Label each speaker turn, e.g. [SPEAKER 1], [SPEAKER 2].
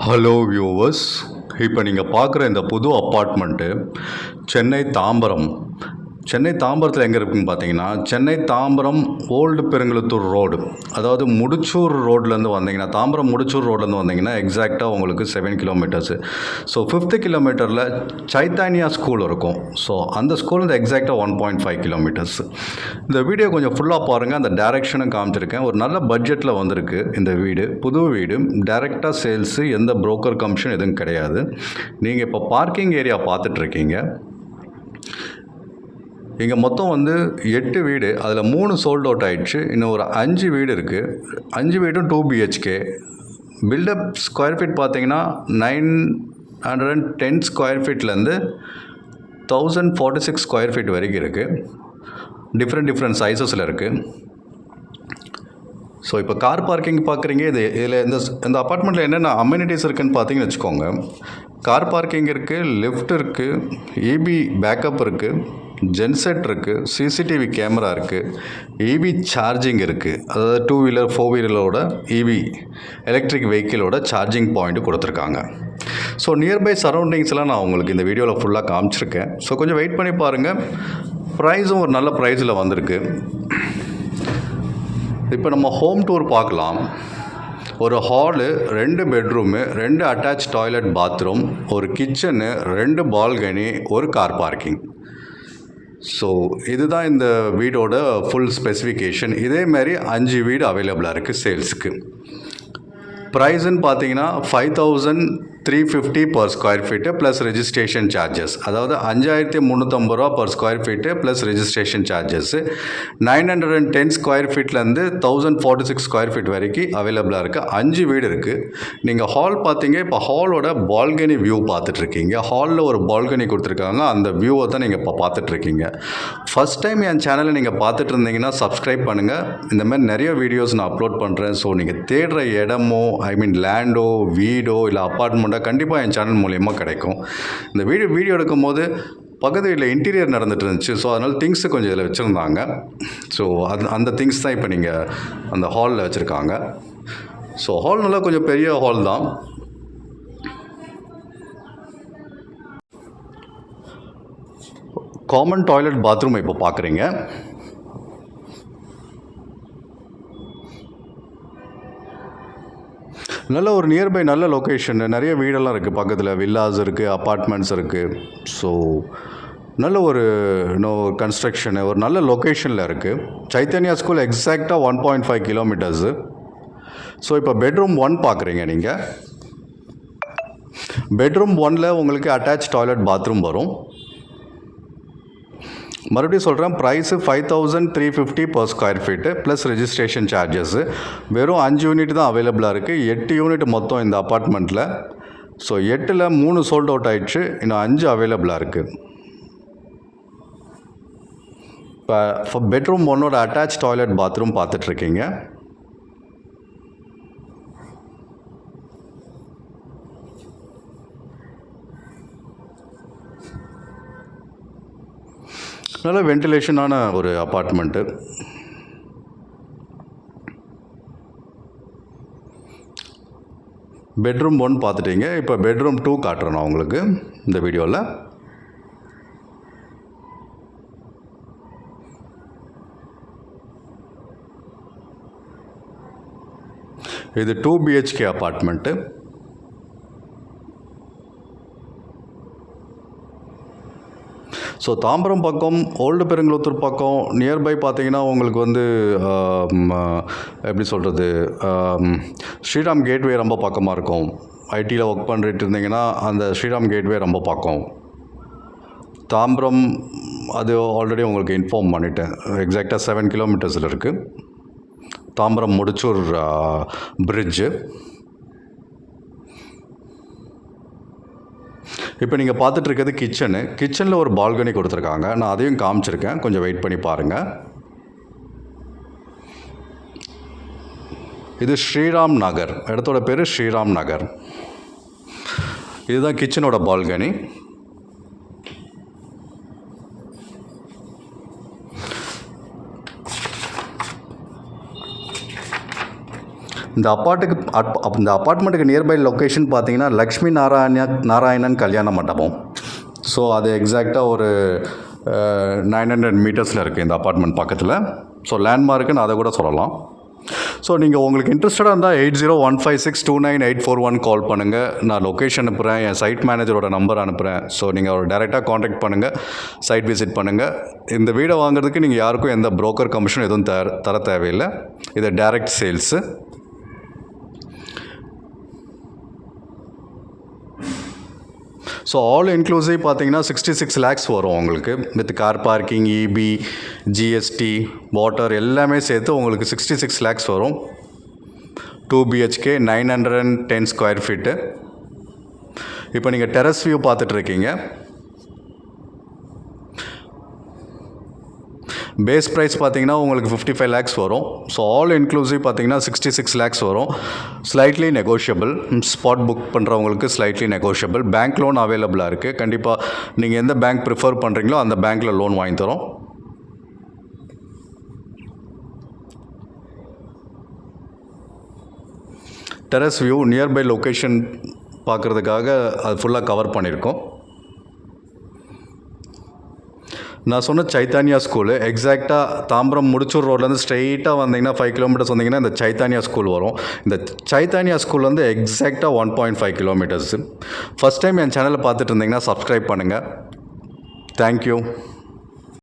[SPEAKER 1] Hello viewers, இப்போ நீங்கள் பார்க்குற இந்த புது அப்பார்ட்மெண்ட்டு சென்னை தாம்பரம். சென்னை தாம்பரத்தில் எங்கே இருக்குதுன்னு பார்த்தீங்கன்னா, சென்னை தாம்பரம் ஓல்டு பெருங்குளத்தூர் ரோடு, அதாவது முடிச்சூர் ரோட்லேருந்து வந்தீங்கன்னா, தாம்பரம் முடிச்சூர் ரோட்லேருந்து வந்தீங்கன்னா எக்ஸாக்டாக உங்களுக்கு 7 கிலோமீட்டர்ஸு. ஸோ 5th கிலோமீட்டரில் சைத்தானியா ஸ்கூல் இருக்கும். ஸோ அந்த ஸ்கூல்லேருந்து எக்ஸாக்டாக 1.5 கிலோமீட்டர்ஸ். இந்த வீடியோ கொஞ்சம் ஃபுல்லாக பாருங்கள், அந்த டைரெக்ஷனும் காமிச்சிருக்கேன். ஒரு நல்ல பட்ஜெட்டில் வந்திருக்கு இந்த வீடு, புது வீடு, டைரெக்டாக சேல்ஸு, எந்த புரோக்கர் கமிஷன் எதுவும் கிடையாது. நீங்கள் இப்போ பார்க்கிங் ஏரியா பார்த்துட்ருக்கீங்க. இங்கே மொத்தம் வந்து 8 வீடு, அதில் 3 சோல்ட் அவுட் ஆகிடுச்சு. இன்னும் ஒரு 5 வீடு இருக்குது. 5 வீடும் 2 BHK. பில்டப் ஸ்கொயர் ஃபீட் பார்த்தீங்கன்னா 910 ஸ்கொயர் ஃபீட்லேருந்து 1046 ஸ்கொயர் ஃபீட் வரைக்கும் இருக்குது. டிஃப்ரெண்ட் சைஸஸில் இருக்குது. ஸோ இப்போ கார் பார்க்கிங் பார்க்குறீங்க. இதில் இந்த அப்பார்ட்மெண்ட்டில் என்னென்ன அம்யூனிட்டிஸ் இருக்குதுன்னு பார்த்தீங்கன்னு வச்சுக்கோங்க. கார் பார்க்கிங் இருக்குது, லிஃப்ட் இருக்குது, EB பேக்கப் இருக்குது, ஜென்செட் இருக்குது, CCTV கேமரா இருக்குது, EV சார்ஜிங் இருக்குது. அதாவது 2 வீலர் 4 வீலரோட EV எலக்ட்ரிக் வெஹிக்கிளோட சார்ஜிங் பாயிண்ட்டு கொடுத்துருக்காங்க. ஸோ நியர்பை சரௌண்டிங்ஸ்லாம் நான் உங்களுக்கு இந்த வீடியோவில் ஃபுல்லாக காமிச்சிருக்கேன். ஸோ கொஞ்சம் வெயிட் பண்ணி பாருங்கள். ப்ரைஸும் ஒரு நல்ல ப்ரைஸில் வந்திருக்கு. இப்போ நம்ம ஹோம் டூர் பார்க்கலாம். ஒரு hall, 2 bedroom, 2 attach toilet bathroom, ஒரு கிச்சனு, 2 பால்கனி, ஒரு கார் பார்க்கிங். ஸோ இதுதான் இந்த வீடோட ஃபுல் ஸ்பெசிஃபிகேஷன். இதேமாரி 5 வீடு அவைலபிளாக இருக்குது சேல்ஸுக்கு. ப்ரைஸுன்னு பார்த்தீங்கன்னா 5350 per square feet plus registration charges. அதாவது 5350 ரூபா per square feet plus registration charges. 910 square ஃபீட்லேருந்து 1046 ஸ்கொயர் ஃபீட் வரைக்கும் அவைலபிளாக இருக்குது. 5 வீடு இருக்குது. நீங்கள் ஹால் பார்த்தீங்க. இப்போ ஹாலோட பால்கனி வியூ பார்த்துட்ருக்கீங்க. ஹாலில் ஒரு பால்கனி கொடுத்துருக்காங்க. அந்த வியூவை தான் நீங்கள் இப்போ பார்த்துட்ருக்கீங்க. ஃபஸ்ட் டைம் என் சேனலை நீங்கள் பார்த்துட்டு இருந்தீங்கன்னா சப்ஸ்கிரைப் பண்ணுங்கள். இந்த மாதிரி நிறைய வீடியோஸ் நான் அப்லோட் பண்ணுறேன். ஸோ நீங்கள் தேடுற இடமோ, லேண்டோ, வீடோ இல்லை அப்பார்ட்மெண்ட்டோ கண்டிப்பாக என் சேனல் மூலியமாக கிடைக்கும். இந்த வீடியோ எடுக்கும் போது பக்கத்து வீட்டில் இன்டீரியர் நடந்துட்டு இருந்துச்சு. ஸோ அதனால் திங்ஸு கொஞ்சம் இதில் வச்சுருந்தாங்க. ஸோ அந்த திங்ஸ் தான் இப்போ நீங்கள் அந்த ஹாலில் வச்சுருக்காங்க. ஸோ ஹால் நல்லா கொஞ்சம் பெரிய ஹால் தான். காமன் டாய்லெட் பாத்ரூம் இப்போ பார்க்குறீங்க. நல்ல ஒரு நியர்பை, நல்ல லொக்கேஷன், நிறைய வீடெல்லாம் இருக்குது பக்கத்தில். வில்லாஸ் இருக்குது, அப்பார்ட்மெண்ட்ஸ் இருக்குது. ஸோ நல்ல ஒரு கன்ஸ்ட்ரக்ஷனு, ஒரு நல்ல லொக்கேஷனில் இருக்குது. சைத்தன்யா ஸ்கூல் எக்ஸாக்டாக 1.5 கிலோமீட்டர்ஸு. ஸோ இப்போ பெட்ரூம் 1 பார்க்குறீங்க நீங்கள். பெட்ரூம் 1ல் உங்களுக்கு அட்டாச் டாய்லெட் பாத்ரூம் வரும். மறுபடியும் சொல்கிறேன், price 5350 per square feet plus registration charges. வெறும் 5 யூனிட் தான் அவைலபிளாக இருக்குது. 8 யூனிட் மொத்தம் இந்த அப்பார்ட்மெண்ட்டில். ஸோ 8ல் 3 சோல்ட் அவுட் ஆகிடுச்சு. இன்னும் 5 அவைலபிளாக இருக்குது. இப்போ பெட்ரூம் 1ஓட அட்டாச் டாய்லெட் பாத்ரூம் பார்த்துட்ருக்கீங்க. நல்ல வென்டிலேஷனான ஒரு அப்பார்ட்மெண்ட்டு. பெட்ரூம் 1 பார்த்துட்டீங்க. இப்போ பெட்ரூம் 2 காட்டுறேன் நான் உங்களுக்கு இந்த வீடியோவில். இது 2 BHK அப்பார்ட்மெண்ட்டு. ஸோ தாம்பரம் பக்கம், ஓல்டு பெருங்குளத்தூர் பக்கம் நியர்பை பார்த்தீங்கன்னா உங்களுக்கு வந்து எப்படி சொல்கிறது, ஸ்ரீராம் கேட்வே ரொம்ப பக்கமாக இருக்கும். ஐடியில் ஒர்க் பண்ணிட்டு இருந்தீங்கன்னா அந்த ஸ்ரீராம் கேட்வே ரொம்ப பக்கம். தாம்பரம் அது ஆல்ரெடி உங்களுக்கு இன்ஃபார்ம் பண்ணிட்டேன். எக்ஸாக்டாக 7 கிலோமீட்டர்ஸில் இருக்குது. தாம்பரம் முடிச்சூர் பிரிட்ஜு. இப்போ நீங்கள் பார்த்துட்ருக்கிறது கிச்சனு. கிச்சனில் ஒரு பால்கனி கொடுத்துருக்காங்க. நான் அதையும் காமிச்சிருக்கேன். கொஞ்சம் வெயிட் பண்ணி பாருங்கள். இது ஸ்ரீராம் நகர். இடத்தோட பேர் ஸ்ரீராம் நகர். இதுதான் கிச்சனோட பால்கனி. இந்த அப்பார்ட்மெண்ட்டுக்கு நியர்பை லொக்கேஷன் பார்த்தீங்கன்னா லக்ஷ்மி நாராயணன் கல்யாண மண்டபம். ஸோ அது எக்ஸாக்டாக ஒரு 900 மீட்டர்ஸில் இருக்குது இந்த அப்பார்ட்மெண்ட் பக்கத்தில். ஸோ லேண்ட்மார்க்குன்னு அதை கூட சொல்லலாம். ஸோ நீங்கள் உங்களுக்கு இன்ட்ரெஸ்டடாக இருந்தால் 8015629841 கால் பண்ணுங்கள். நான் லொக்கேஷன் அனுப்புகிறேன், என் சைட் மேனேஜரோட நம்பர் அனுப்புகிறேன். ஸோ நீங்கள் அவர் டைரெக்டாக காண்டாக்ட் பண்ணுங்கள், சைட் விசிட் பண்ணுங்கள். இந்த வீடை வாங்குறதுக்கு நீங்கள் யாருக்கும் எந்த புரோக்கர் கமிஷன் எதுவும் தர தேவையில்லை. இது direct sales. So all inclusive பார்த்தீங்கன்னா 66 lakhs வரும் உங்களுக்கு. With car parking, EB, GST, water எல்லாமே சேர்த்து உங்களுக்கு 66 lakhs வரும். 2 BHK 910 ஸ்கொயர் ஃபீட்டு. இப்போ நீங்கள் டெரஸ் வியூ பார்த்துட்ருக்கீங்க. பேஸ் ப்ரைஸ் பார்த்தீங்கன்னா உங்களுக்கு 55 lakhs வரும். ஸோ ஆல் இன்க்ளூசிவ் பார்த்தீங்கன்னா 66 lakhs வரும். Slightly negotiable. ஸ்பாட் புக் பண்ணுறவங்களுக்கு ஸ்லைட்லி நெகோஷியபிள். பேங்க் லோன் அவைலபிளாக இருக்குது. கண்டிப்பாக நீங்கள் எந்த பேங்க் ப்ரிஃபர் பண்ணுறீங்களோ அந்த பேங்க்கில் லோன் வாங்கி தரோம். டெரஸ் வியூ நியர்பை லொக்கேஷன் பார்க்குறதுக்காக அது ஃபுல்லாக கவர் பண்ணியிருக்கோம். நான் சொன்ன சைத்தானியா ஸ்கூலு எக்ஸாக்டாக தாம்பரம் முடிச்சூர் ரோட்லேருந்து ஸ்ட்ரெயிட்டாக வந்தீங்கன்னா 5 கிலோமீட்டர்ஸ் வந்தீங்கன்னா இந்த சைத்தானியா ஸ்கூல் வரும். இந்த சைத்தானியா ஸ்கூல் வந்து எக்ஸாக்டாக 1.5 கிலோமீட்டர்ஸு. ஃபஸ்ட் டைம் என் சேனலை பார்த்துட்டு இருந்தீங்கன்னா சப்ஸ்கிரைப் பண்ணுங்கள். தேங்க்யூ.